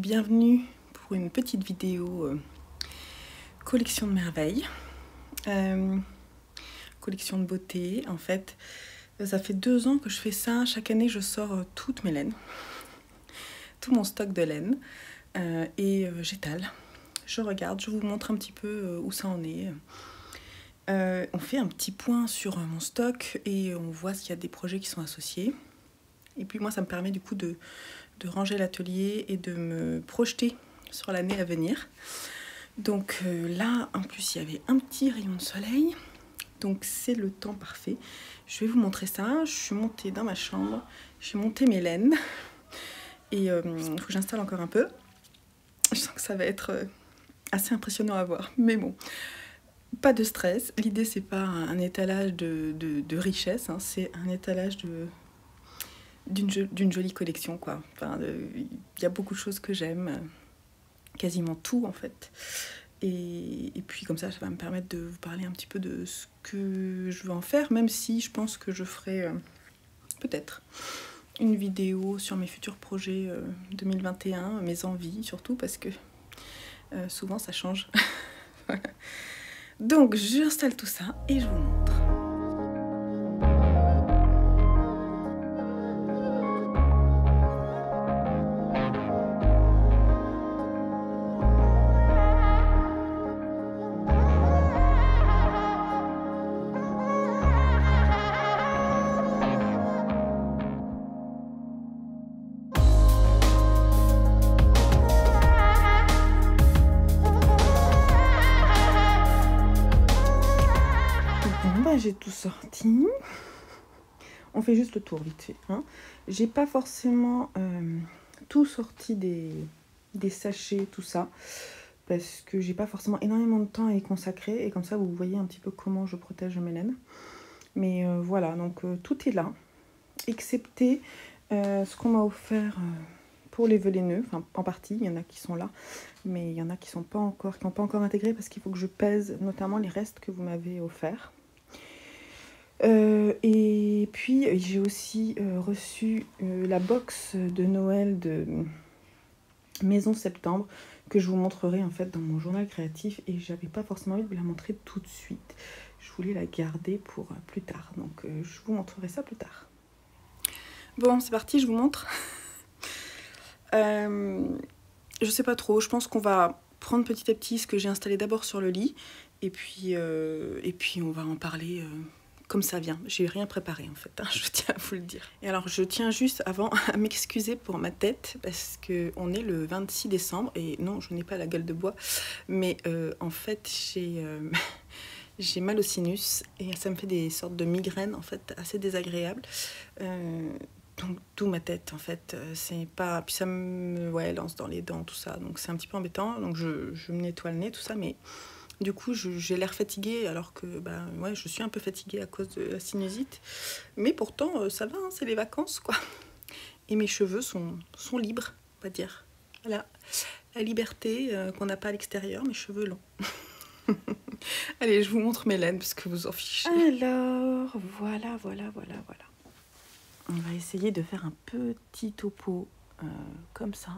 bienvenue pour une petite vidéo collection de merveilles, collection de beauté. En fait, ça fait 2 ans que je fais ça. Chaque année, je sors toutes mes laines, tout mon stock de laine et j'étale, je regarde, je vous montre un petit peu où ça en est. On fait un petit point sur mon stock et on voit s'il y a des projets qui sont associés. Et puis moi, ça me permet du coup de ranger l'atelier et de me projeter sur l'année à venir. Donc là, en plus, il y avait un petit rayon de soleil. Donc c'est le temps parfait. Je vais vous montrer ça. Je suis montée dans ma chambre. J'ai monté mes laines. Et il faut que j'installe encore un peu. Je sens que ça va être assez impressionnant à voir. Mais bon, pas de stress. L'idée, c'est pas un étalage de richesse. Hein. C'est un étalage d'une jolie collection, quoi. Enfin, y a beaucoup de choses que j'aime, quasiment tout en fait. Et puis comme ça va me permettre de vous parler un petit peu de ce que je veux en faire, même si je pense que je ferai peut-être une vidéo sur mes futurs projets 2021, mes envies surtout, parce que souvent ça change. Voilà. Donc j'installe tout ça et je vous montre. J'ai tout sorti. On fait juste le tour vite fait. Hein. J'ai pas forcément tout sorti des sachets, tout ça, parce que j'ai pas forcément énormément de temps à y consacrer. Et comme ça, vous voyez un petit peu comment je protège mes laines. Mais voilà, donc tout est là, excepté ce qu'on m'a offert pour les velaineux. Enfin, en partie, il y en a qui sont là, mais il y en a qui sont pas encore, qui n'ont pas encore intégré parce qu'il faut que je pèse notamment les restes que vous m'avez offerts. Et puis j'ai aussi reçu la box de Noël de Maison Septembre que je vous montrerai en fait dans mon journal créatif, et j'avais pas forcément envie de vous la montrer tout de suite. Je voulais la garder pour plus tard, donc je vous montrerai ça plus tard. Bon, c'est parti, je vous montre. Je sais pas trop, je pense qu'on va prendre petit à petit ce que j'ai installé d'abord sur le lit, et puis on va en parler comme ça vient. J'ai rien préparé en fait, hein, je tiens à vous le dire. Et alors je tiens juste avant à m'excuser pour ma tête, parce qu'on est le 26 décembre, et non, je n'ai pas la gueule de bois, mais en fait j'ai mal au sinus, et ça me fait des sortes de migraines en fait assez désagréables. Donc d'où ma tête en fait, c'est pas... Puis ça me lance dans les dents, tout ça, donc c'est un petit peu embêtant, donc je me nettoie le nez, tout ça, mais du coup j'ai l'air fatiguée, alors que ouais, je suis un peu fatiguée à cause de la sinusite, mais pourtant ça va, hein, c'est les vacances quoi. Et mes cheveux sont libres, on va dire. Voilà, la liberté qu'on n'a pas à l'extérieur, mes cheveux longs. Allez, je vous montre mes laines parce que vous en fichez. Alors, voilà. On va essayer de faire un petit topo comme ça.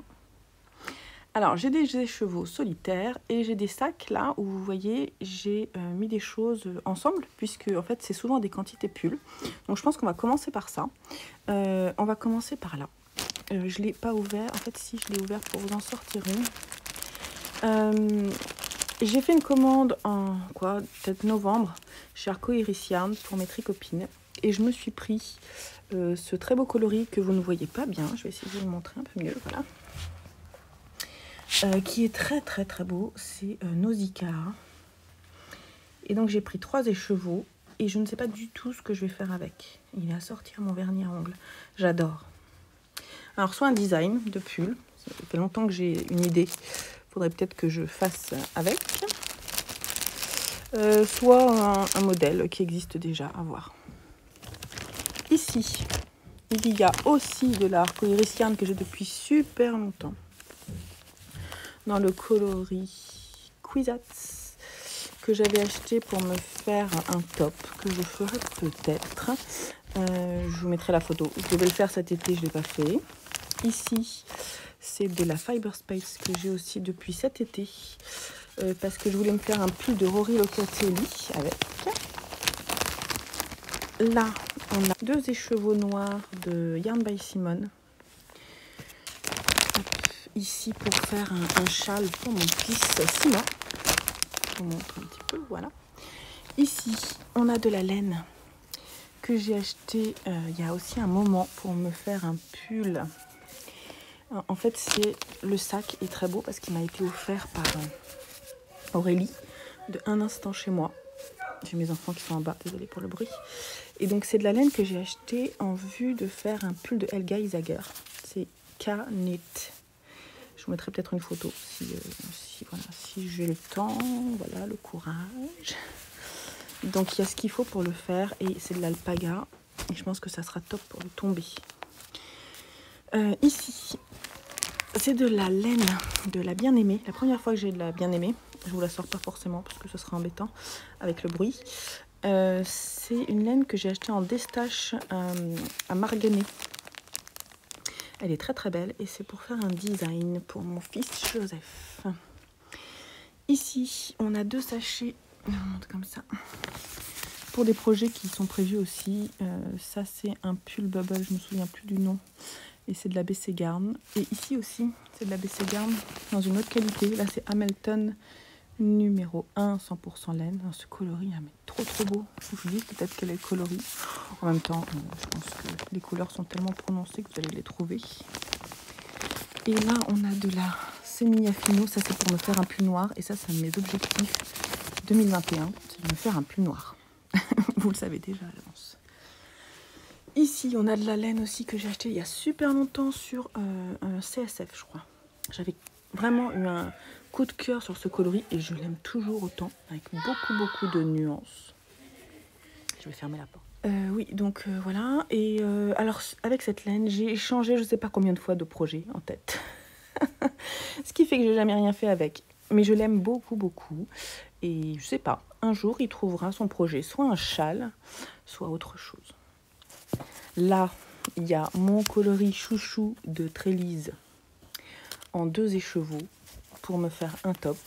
Alors, j'ai des écheveaux solitaires et j'ai des sacs là où vous voyez, j'ai mis des choses ensemble, puisque en fait, c'est souvent des quantités pulls. Donc, je pense qu'on va commencer par ça. On va commencer par là. Je ne l'ai pas ouvert. En fait, si, je l'ai ouvert pour vous en sortir une. J'ai fait une commande en peut-être novembre chez Arco Iris Yarn pour mes tricopines. Et je me suis pris ce très beau coloris que vous ne voyez pas bien. Je vais essayer de vous le montrer un peu mieux. Voilà. Qui est très beau, c'est Nausicaa. Et donc j'ai pris 3 écheveaux et je ne sais pas du tout ce que je vais faire avec. Il est à sortir mon vernis à ongles. J'adore. Alors soit un design de pull, ça fait longtemps que j'ai une idée, il faudrait peut-être que je fasse avec. Soit un modèle qui existe déjà, à voir. Ici, il y a aussi de la Arco Iris Yarn que j'ai depuis super longtemps, dans le coloris Kwisatz, que j'avais acheté pour me faire un top que je ferai peut-être. Je vous mettrai la photo. Je devais le faire cet été, je ne l'ai pas fait. Ici, C'est de la Fiber Space que j'ai aussi depuis cet été. Parce que je voulais me faire un pull de Rory Locatelli avec. Là, on a 2 écheveaux noirs de Yarn by Simone. Ici pour faire un châle pour mon fils Simon. Je vous montre un petit peu, voilà. Ici, on a de la laine que j'ai acheté il y a aussi un moment pour me faire un pull. En fait, c'est le sac est très beau parce qu'il m'a été offert par Aurélie de Un Instant Chez Moi. J'ai mes enfants qui sont en bas, désolée pour le bruit. Et donc, c'est de la laine que j'ai acheté en vue de faire un pull de Helga Isager. C'est K-Knit. Je vous mettrai peut-être une photo si j'ai le temps, voilà, le courage. Donc, il y a ce qu'il faut pour le faire et c'est de l'alpaga. Et je pense que ça sera top pour le tomber. Ici, c'est de la laine de la Bien-Aimée. La première fois que j'ai de la Bien-Aimée, je vous la sors pas forcément parce que ce sera embêtant avec le bruit. C'est une laine que j'ai achetée en destache à Marganey. Elle est très très belle et c'est pour faire un design pour mon fils Joseph. Ici, on a 2 sachets, je vous montre comme ça, pour des projets qui sont prévus aussi. Ça, c'est un pull bubble, je me souviens plus du nom. Et c'est de la BC Garn. Et ici aussi, c'est de la BC Garn dans une autre qualité. Là, c'est Hamilton numéro 1, 100% laine. Ce coloris, là, mais trop beau. Je vous dis peut-être quel est le coloris. En même temps, je pense que les couleurs sont tellement prononcées que vous allez les trouver. Et là, on a de la Semilla Fino. Ça, c'est pour me faire un pull noir. Et ça, c'est un de mes objectifs 2021. C'est de me faire un pull noir. Vous le savez déjà à l'avance. Ici, on a de la laine aussi que j'ai acheté il y a super longtemps sur un CSF, je crois. J'avais vraiment eu un coup de cœur sur ce coloris et je l'aime toujours autant, avec beaucoup de nuances. Je vais fermer la porte. Oui, donc voilà. Et alors, avec cette laine, j'ai changé je ne sais pas combien de fois de projet en tête. Ce qui fait que j'ai jamais rien fait avec. Mais je l'aime beaucoup. Et je sais pas, un jour, il trouvera son projet, soit un châle, soit autre chose. Là, il y a mon coloris chouchou de Trélise en 2 écheveaux pour me faire un top.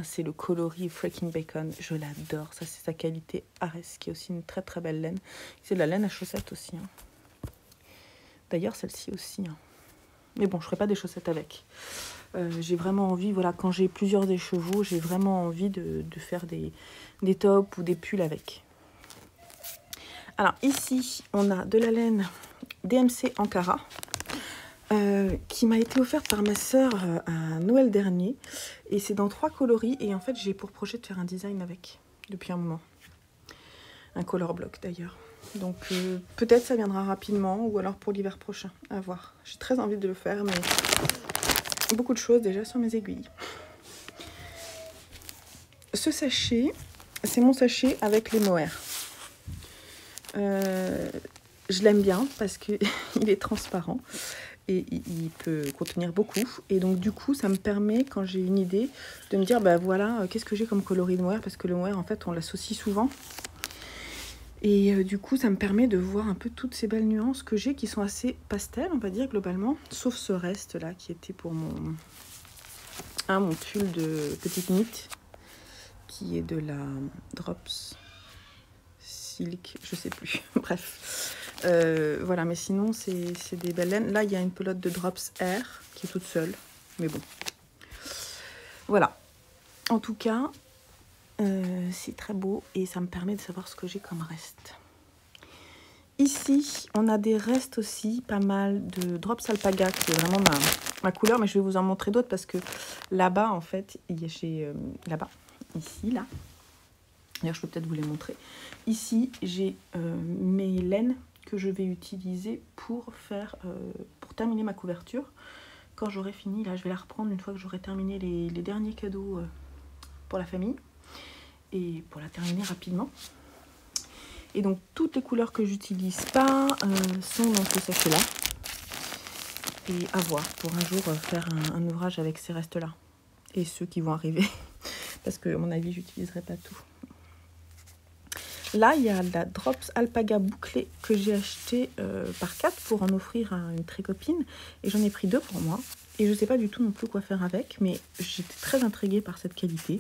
C'est le coloris Freaking Bacon, je l'adore. Ça, c'est sa qualité Ares, qui est aussi une très belle laine. C'est de la laine à chaussettes aussi. D'ailleurs, celle-ci aussi. Mais bon, je ne ferai pas des chaussettes avec. J'ai vraiment envie, voilà, quand j'ai plusieurs écheveaux, j'ai vraiment envie de faire des tops ou des pulls avec. Alors ici, on a de la laine DMC Ankara qui m'a été offerte par ma sœur à Noël dernier. Et c'est dans 3 coloris. Et en fait, j'ai pour projet de faire un design avec depuis un moment. Un color block d'ailleurs. Donc peut-être ça viendra rapidement ou alors pour l'hiver prochain. À voir. J'ai très envie de le faire, mais beaucoup de choses déjà sur mes aiguilles. Ce sachet, c'est mon sachet avec les mohair. Je l'aime bien parce qu'il est transparent et il peut contenir beaucoup. Et donc du coup, ça me permet, quand j'ai une idée, de me dire, bah voilà, qu'est-ce que j'ai comme coloris de mohair? Parce que le mohair, en fait, on l'associe souvent. Et du coup, ça me permet de voir un peu toutes ces belles nuances que j'ai, qui sont assez pastel, on va dire, globalement. Sauf ce reste-là, qui était pour mon pull de petite knit, qui est de la Drops Silk, je sais plus. Bref. Voilà, mais sinon, c'est des belles laines. Là, il y a une pelote de Drops Air, qui est toute seule. Mais bon. Voilà. En tout cas, c'est très beau et ça me permet de savoir ce que j'ai comme reste. Ici, on a des restes aussi, pas mal de Drops Alpaga, qui est vraiment ma couleur, mais je vais vous en montrer d'autres parce que là-bas, en fait, j'ai là-bas, ici, là. D'ailleurs, je peux peut-être vous les montrer. Ici, j'ai mes laines que je vais utiliser pour terminer ma couverture. Quand j'aurai fini, là, je vais la reprendre une fois que j'aurai terminé les derniers cadeaux pour la famille. Et pour la terminer rapidement. Et donc toutes les couleurs que j'utilise pas sont dans ce sachet là. Et à voir pour un jour faire un ouvrage avec ces restes là. Et ceux qui vont arriver. Parce que à mon avis j'utiliserai pas tout. Là, il y a la Drops Alpaga bouclée que j'ai acheté par 4 pour en offrir à une très copine. Et j'en ai pris 2 pour moi. Et je ne sais pas du tout non plus quoi faire avec, mais j'étais très intriguée par cette qualité.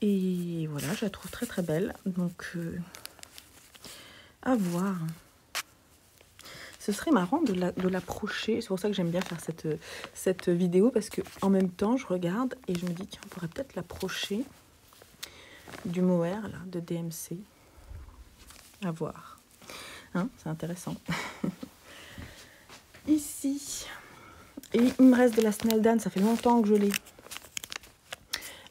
Et voilà, je la trouve très très belle. Donc, à voir. Ce serait marrant de l'approcher. C'est pour ça que j'aime bien faire cette vidéo. Parce qu'en même temps, je regarde et je me dis, tiens, on pourrait peut-être l'approcher du mohair là, de DMC. À voir. Hein, c'est intéressant. Ici. Et il me reste de la Snelldane. Ça fait longtemps que je l'ai.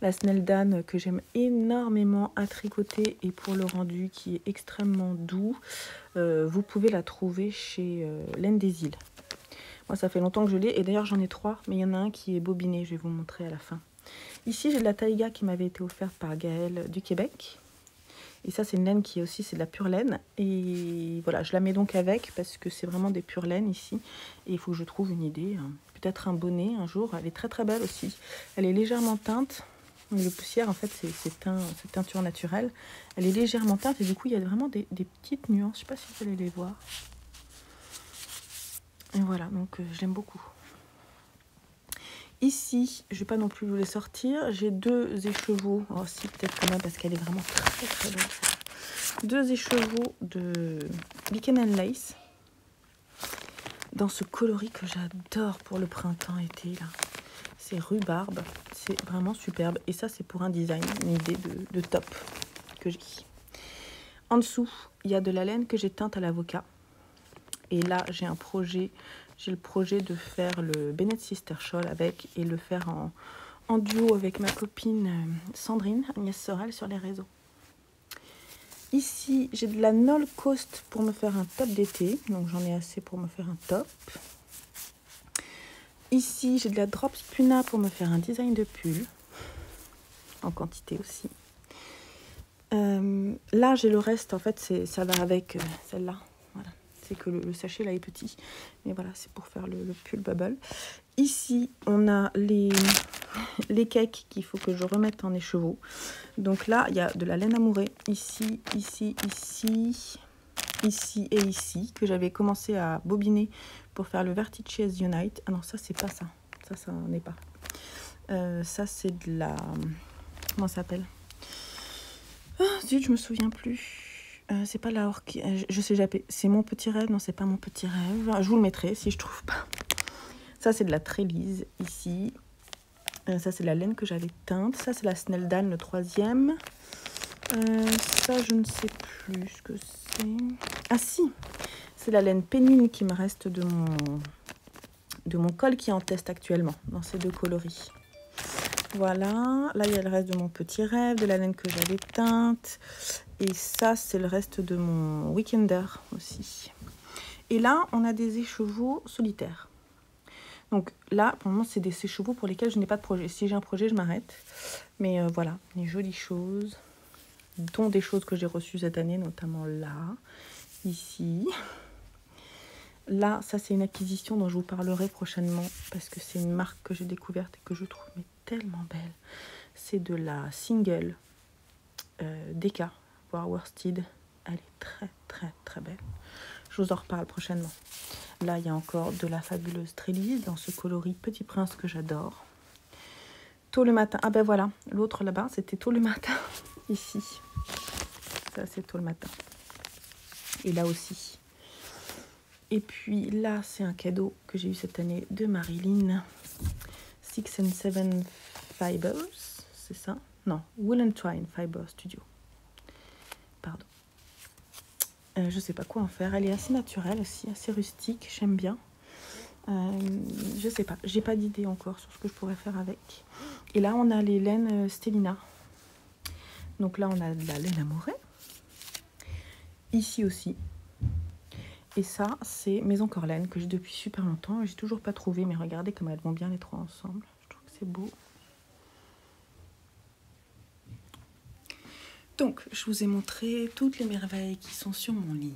La Snelldane que j'aime énormément à tricoter et pour le rendu qui est extrêmement doux. Vous pouvez la trouver chez Laine des Îles. Moi, ça fait longtemps que je l'ai. Et d'ailleurs, j'en ai 3. Mais il y en a un qui est bobiné. Je vais vous montrer à la fin. Ici, j'ai de la taïga qui m'avait été offerte par Gaëlle du Québec. Et ça, c'est une laine qui est aussi, c'est de la pure laine. Et voilà, je la mets donc avec parce que c'est vraiment des pures laines ici. Et il faut que je trouve une idée. Peut-être un bonnet un jour. Elle est très très belle aussi. Elle est légèrement teinte. Le poussière, en fait, c'est teinture naturelle. Elle est légèrement teinte et du coup, il y a vraiment des petites nuances. Je ne sais pas si vous allez les voir. Et voilà, donc je l'aime beaucoup. Ici, je ne vais pas non plus vous les sortir. J'ai 2 écheveaux. Oh, si, peut-être quand même, parce qu'elle est vraiment très très belle. 2 écheveaux de Lichen and Lace. Dans ce coloris que j'adore pour le printemps-été, là. C'est rhubarbe. C'est vraiment superbe. Et ça, c'est pour un design, une idée de top que j'ai. En dessous, il y a de la laine que j'ai teinte à l'avocat. Et là, j'ai un projet. J'ai le projet de faire le Bennett Sister Shawl avec et le faire en duo avec ma copine Sandrine, Agnès Sorel, sur les réseaux. Ici, j'ai de la Knoll Coast pour me faire un top d'été. Donc, j'en ai assez pour me faire un top. Ici, j'ai de la Drops Puna pour me faire un design de pull. En quantité aussi. Là, j'ai le reste. En fait, ça va avec celle-là. Voilà. C'est que le sachet, là, est petit. Mais voilà, c'est pour faire le pull bubble. Ici, on a les cakes qu'il faut que je remette en écheveau. Donc là, il y a de la laine amourée. Ici, ici, ici, ici et ici. Que j'avais commencé à bobiner pour faire le Vertices Unite. Ah non, ça, c'est pas ça. Ça n'en est pas. Ça, c'est de la... Comment ça s'appelle? Zut, je me souviens plus. C'est pas la orchidée. Je sais japper. C'est mon petit rêve. Non, c'est pas mon petit rêve. Je vous le mettrai si je trouve pas. Ça, c'est de la trélise ici. Ça, c'est de la laine que j'avais teinte. Ça, c'est la Snelldane, le 3e. Ça, je ne sais plus ce que c'est. Ah si, c'est la laine pénine qui me reste de mon col qui est en test actuellement, dans ces 2 coloris. Voilà, là il y a le reste de mon petit rêve, de la laine que j'avais teinte. Et ça, c'est le reste de mon Weekender aussi. Et là, on a des écheveaux solitaires. Donc là, pour le moment, c'est des écheveaux pour lesquels je n'ai pas de projet. Si j'ai un projet, je m'arrête. Mais voilà, des jolies choses, dont des choses que j'ai reçues cette année, notamment là, ici. Là, ça c'est une acquisition dont je vous parlerai prochainement parce que c'est une marque que j'ai découverte et que je trouve mais tellement belle. C'est de la single DK, voire worsted. Elle est très très très belle. Je vous en reparle prochainement. Là, il y a encore de la fabuleuse trélise dans ce coloris Petit Prince que j'adore. Tôt le matin. Ah ben voilà, l'autre là-bas, c'était tôt le matin. Ici. Ça, c'est tôt le matin. Et là aussi. Et puis là, c'est un cadeau que j'ai eu cette année de Marilyn. 6 and 7 Fibers, c'est ça? Non, Wool and Twine Fiber Studio. Pardon. Je sais pas quoi en faire. Elle est assez naturelle aussi, assez rustique. J'aime bien. Je sais pas. J'ai pas d'idée encore sur ce que je pourrais faire avec. Et là, on a les laines Stellina. Donc là, on a de la laine amourée. Ici aussi. Et ça, c'est Maison Corlaine que j'ai depuis super longtemps. J'ai toujours pas trouvé, mais regardez comme elles vont bien les 3 ensemble. Je trouve que c'est beau. Donc, je vous ai montré toutes les merveilles qui sont sur mon lit.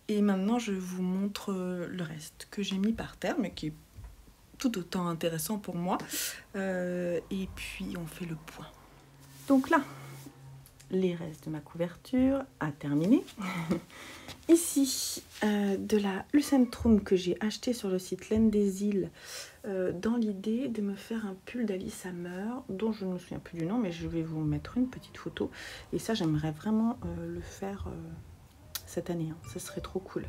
Et maintenant, je vous montre le reste que j'ai mis par terre, mais qui est tout autant intéressant pour moi. Et puis, on fait le point. Donc là, les restes de ma couverture à terminer. Ici, de la Lucentrum que j'ai acheté sur le site Laine des Îles dans l'idée de me faire un pull d'Alice Hammer dont je ne me souviens plus du nom, mais je vais vous mettre une petite photo. Et ça, j'aimerais vraiment le faire cette année. Hein. Ça serait trop cool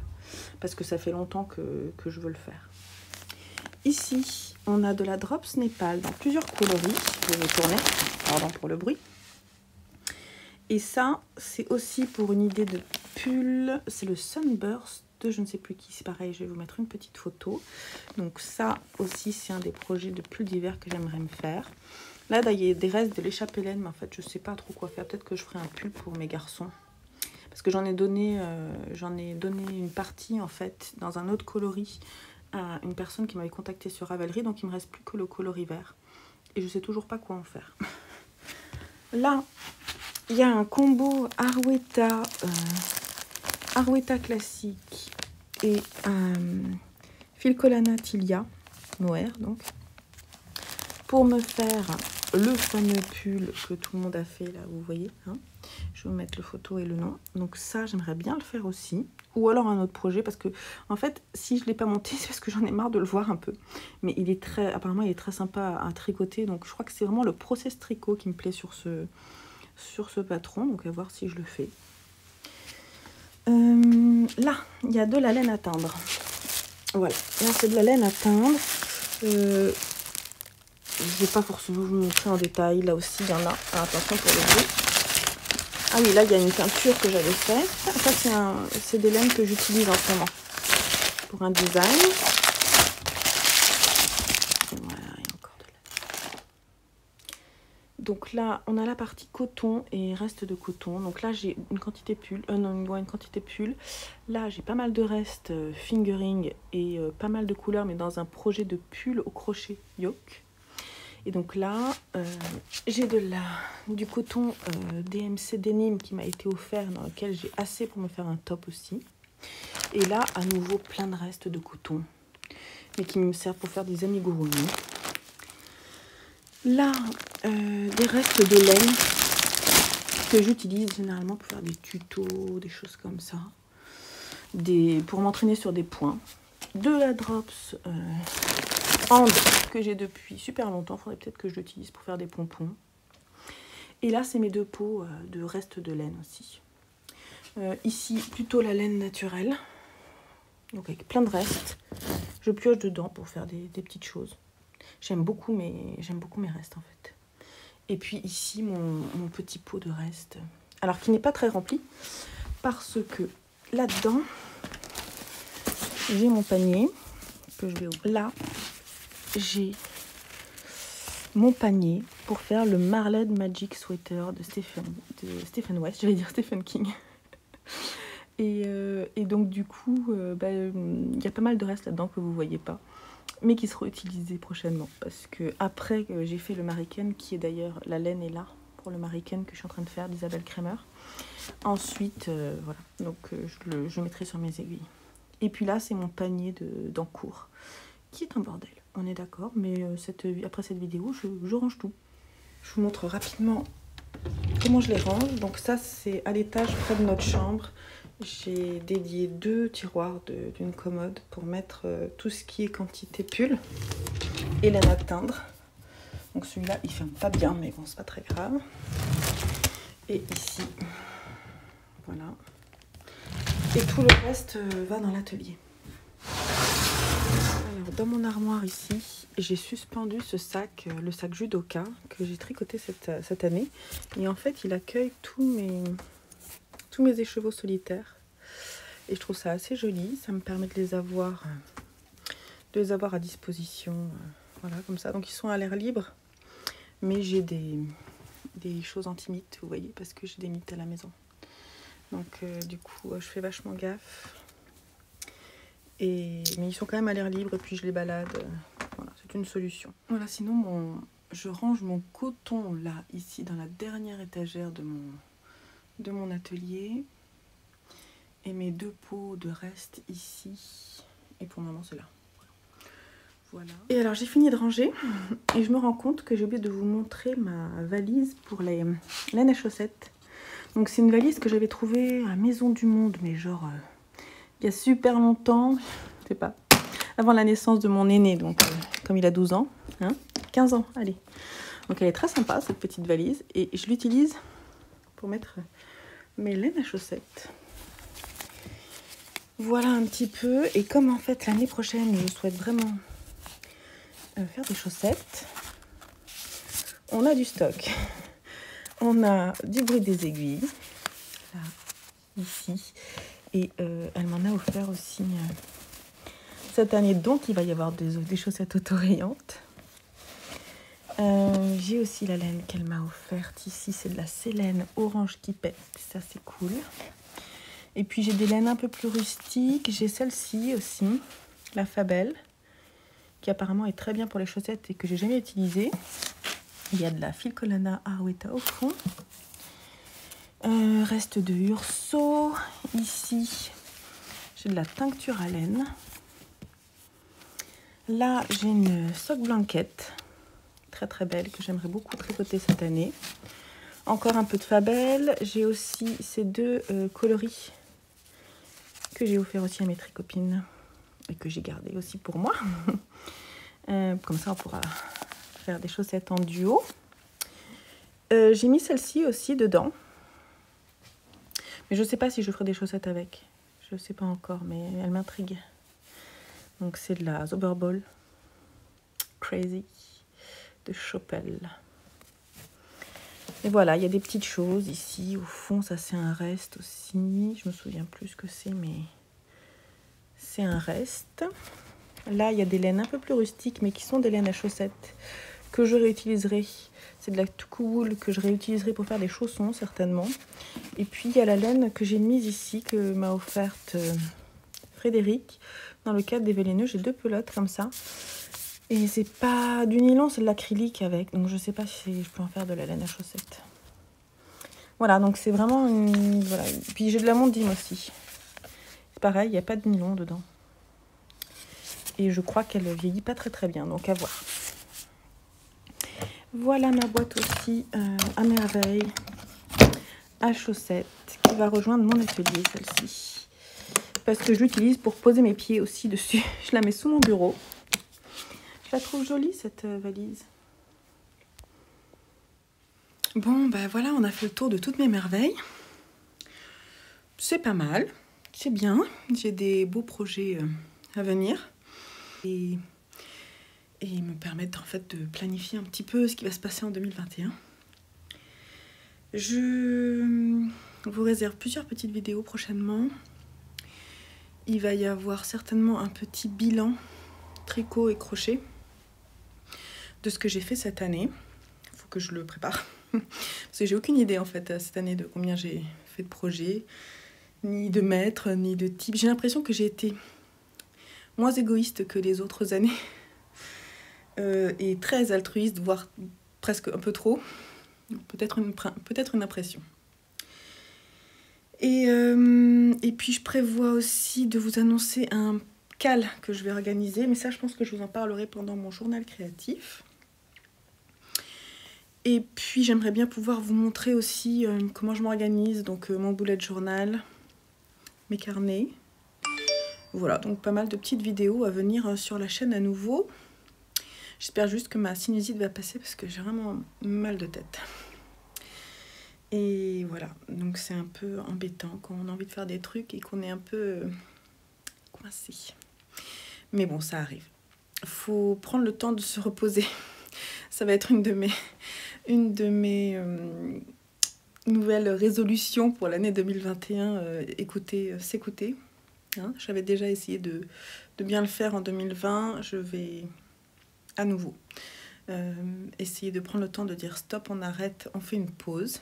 parce que ça fait longtemps que je veux le faire. Ici, on a de la Drops Népal dans plusieurs coloris. Je vais tourner, pardon pour le bruit. Et ça, c'est aussi pour une idée de pull. C'est le Sunburst de je ne sais plus qui. C'est pareil, je vais vous mettre une petite photo. Donc ça aussi, c'est un des projets de pull d'hiver que j'aimerais me faire. Là, il y a des restes de l'échappée laine, mais en fait, je ne sais pas trop quoi faire. Peut-être que je ferai un pull pour mes garçons. Parce que j'en ai donné une partie, en fait, dans un autre coloris à une personne qui m'avait contacté sur Ravelry. Donc, il ne me reste plus que le coloris vert. Et je ne sais toujours pas quoi en faire. Là, il y a un combo Arwetta classique et Filcolana Tilia Mohair, donc, pour me faire le fameux pull que tout le monde a fait, là, vous voyez. Hein. Je vais vous mettre le photo et le nom. Donc ça, j'aimerais bien le faire aussi. Ou alors un autre projet, parce que, en fait, si je ne l'ai pas monté, c'est parce que j'en ai marre de le voir un peu. Mais il est apparemment, il est très sympa à tricoter. Donc je crois que c'est vraiment le process tricot qui me plaît sur ce patron. Donc à voir si je le fais. Là, il y a de la laine à teindre. Voilà, là c'est de la laine à teindre. Je vais pas forcément vous montrer en détail. Là aussi, il y en a. Alors, attention pour le bruit. Ah oui, là, il y a une teinture que j'avais faite. Ça, c'est des laines que j'utilise en ce moment pour un design. Voilà, il y a encore de la... Donc là, on a la partie coton et reste de coton. Donc là, j'ai une quantité pull. Une quantité pull. Là, j'ai pas mal de restes fingering et pas mal de couleurs, mais dans un projet de pull au crochet yoke. Et donc là, j'ai du coton DMC Denim qui m'a été offert, dans lequel j'ai assez pour me faire un top aussi. Et là, à nouveau, plein de restes de coton, mais qui me servent pour faire des amigurumi. Là, des restes de laine que j'utilise généralement pour faire des tutos, des choses comme ça. Pour m'entraîner sur des points. De la Drops And que j'ai depuis super longtemps. Il faudrait peut-être que je l'utilise pour faire des pompons. Et là, c'est mes deux pots de restes de laine aussi. Ici, plutôt la laine naturelle. Donc avec plein de restes. Je pioche dedans pour faire des petites choses. J'aime beaucoup mes restes en fait. Et puis ici, mon petit pot de restes. Alors, qui n'est pas très rempli. Parce que là-dedans, j'ai mon panier que je vais ouvrir. Là, j'ai mon panier pour faire le Marled Magic Sweater de Stephen West, j'allais dire Stephen King. Et donc du coup, y a pas mal de restes là-dedans que vous voyez pas, mais qui seront utilisés prochainement. Parce que après j'ai fait le Mariken, qui est d'ailleurs, la laine est là pour le Mariken que je suis en train de faire d'Isabelle Kremer. Ensuite, voilà, donc je mettrai sur mes aiguilles. Et puis là, c'est mon panier d'encours, qui est un bordel. On est d'accord, mais après cette vidéo, je range tout. Je vous montre rapidement comment je les range. Donc ça, c'est à l'étage près de notre chambre. J'ai dédié 2 tiroirs d'une commode pour mettre tout ce qui est quantité pull et laine à teindre. Donc celui-là, il ferme pas bien, mais bon, c'est pas très grave. Et ici, voilà. Et tout le reste va dans l'atelier. Dans mon armoire ici, j'ai suspendu ce sac, le sac Judoka, que j'ai tricoté cette année. Et en fait, il accueille tous mes écheveaux solitaires. Et je trouve ça assez joli. Ça me permet de les avoir à disposition. Voilà, comme ça. Donc, ils sont à l'air libre. Mais j'ai des choses anti-mites, vous voyez, parce que j'ai des mites à la maison. Donc, du coup, je fais vachement gaffe. Mais ils sont quand même à l'air libre et puis je les balade. Voilà, c'est une solution. Voilà, sinon je range mon coton là, ici, dans la dernière étagère de mon atelier. Et mes 2 pots de reste ici. Et pour le moment, c'est là. Voilà. Et alors, j'ai fini de ranger. Et je me rends compte que j'ai oublié de vous montrer ma valise pour les laines à chaussettes. Donc c'est une valise que j'avais trouvée à Maison du Monde, mais genre il y a super longtemps, je sais pas, avant la naissance de mon aîné, donc comme il a 12 ans, hein, 15 ans, allez. Donc elle est très sympa cette petite valise et je l'utilise pour mettre mes laines à chaussettes. Voilà un petit peu, et comme en fait l'année prochaine je souhaite vraiment faire des chaussettes, on a du stock. On a du bruit des aiguilles, là, ici, et elle m'en a offert aussi cette année, donc il va y avoir des chaussettes autorayantes. J'ai aussi la laine qu'elle m'a offerte ici, c'est de la Célène orange qui pète, ça c'est cool. Et puis j'ai des laines un peu plus rustiques, j'ai celle-ci aussi, la Fabelle, qui apparemment est très bien pour les chaussettes et que j'ai jamais utilisée. Il y a de la Filcolana Arouetta au fond. Reste de Urso. Ici, j'ai de la tincture à laine. Là, j'ai une sock blanquette, très très belle, que j'aimerais beaucoup tricoter cette année. Encore un peu de Fabelle. J'ai aussi ces deux coloris que j'ai offert aussi à mes tricopines et que j'ai gardé aussi pour moi. Comme ça, on pourra faire des chaussettes en duo. J'ai mis celle-ci aussi dedans. Mais je ne sais pas si je ferai des chaussettes avec. Je ne sais pas encore, mais elle m'intrigue. Donc c'est de la Zauberball Crazy de Chopel. Et voilà, il y a des petites choses ici. Au fond, ça c'est un reste aussi. Je me souviens plus ce que c'est, mais c'est un reste. Là, il y a des laines un peu plus rustiques, mais qui sont des laines à chaussettes que je réutiliserai. C'est de la Tuku Wool que je réutiliserai pour faire des chaussons, certainement. Et puis, il y a la laine que j'ai mise ici, que m'a offerte Frédéric. Dans le cadre des véléneux, j'ai deux pelotes comme ça. Et c'est pas du nylon, c'est de l'acrylique avec. Donc, je sais pas si je peux en faire de la laine à chaussettes. Voilà, donc c'est vraiment une... Voilà. Puis, j'ai de la mondine aussi. C'est pareil, il n'y a pas de nylon dedans. Et je crois qu'elle vieillit pas très très bien, donc à voir. Voilà ma boîte aussi à merveille, à chaussettes, qui va rejoindre mon atelier, celle-ci. Parce que je l'utilise pour poser mes pieds aussi dessus. Je la mets sous mon bureau. Je la trouve jolie, cette valise. Bon, ben voilà, on a fait le tour de toutes mes merveilles. C'est pas mal, c'est bien. J'ai des beaux projets à venir. Et me permettre en fait de planifier un petit peu ce qui va se passer en 2021. Je vous réserve plusieurs petites vidéos prochainement. Il va y avoir certainement un petit bilan tricot et crochet de ce que j'ai fait cette année. Il faut que je le prépare. Parce que j'ai aucune idée en fait cette année de combien j'ai fait de projets, ni de mètres, ni de type. J'ai l'impression que j'ai été moins égoïste que les autres années. Et très altruiste, voire presque un peu trop. Peut-être une impression. Et puis je prévois aussi de vous annoncer un cal que je vais organiser. Mais ça, je pense que je vous en parlerai pendant mon journal créatif. Et puis j'aimerais bien pouvoir vous montrer aussi comment je m'organise. Donc mon bullet journal, mes carnets. Voilà, donc pas mal de petites vidéos à venir sur la chaîne à nouveau. J'espère juste que ma sinusite va passer parce que j'ai vraiment mal de tête. Et voilà, donc c'est un peu embêtant quand on a envie de faire des trucs et qu'on est un peu coincé. Mais bon, ça arrive. Faut prendre le temps de se reposer. Ça va être une de mes nouvelles résolutions pour l'année 2021. S'écouter. Hein, j'avais déjà essayé de bien le faire en 2020. Je vais à nouveau essayer de prendre le temps de dire stop, on arrête, on fait une pause.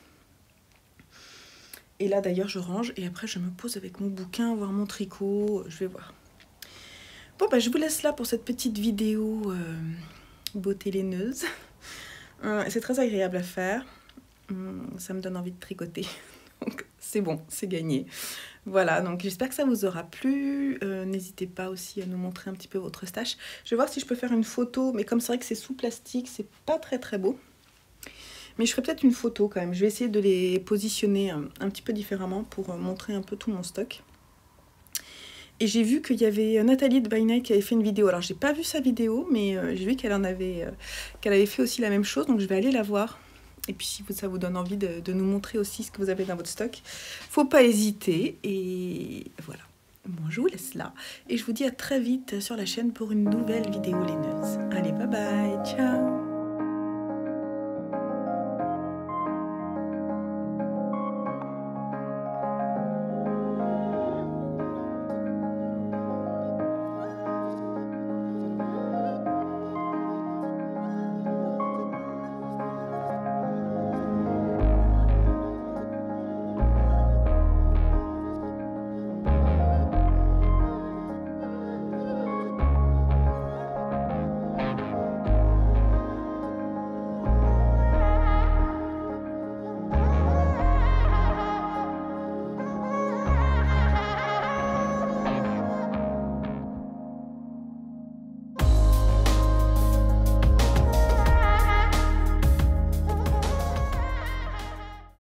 Et là d'ailleurs je range et après je me pose avec mon bouquin, voir mon tricot, je vais voir. Bon bah je vous laisse là pour cette petite vidéo beauté laineuse. C'est très agréable à faire, ça me donne envie de tricoter. Donc c'est bon, c'est gagné. Voilà, donc j'espère que ça vous aura plu. N'hésitez pas aussi à nous montrer un petit peu votre stash. Je vais voir si je peux faire une photo, mais comme c'est vrai que c'est sous plastique, c'est pas très très beau. Mais je ferai peut-être une photo quand même. Je vais essayer de les positionner un petit peu différemment pour montrer un peu tout mon stock. Et j'ai vu qu'il y avait Nathalie de By Night qui avait fait une vidéo. Alors j'ai pas vu sa vidéo, mais j'ai vu qu'elle avait fait aussi la même chose. Donc je vais aller la voir. Et puis si ça vous donne envie de nous montrer aussi ce que vous avez dans votre stock, faut pas hésiter. Et voilà. Bon, je vous laisse là. Et je vous dis à très vite sur la chaîne pour une nouvelle vidéo laineuse. Allez, bye bye, ciao!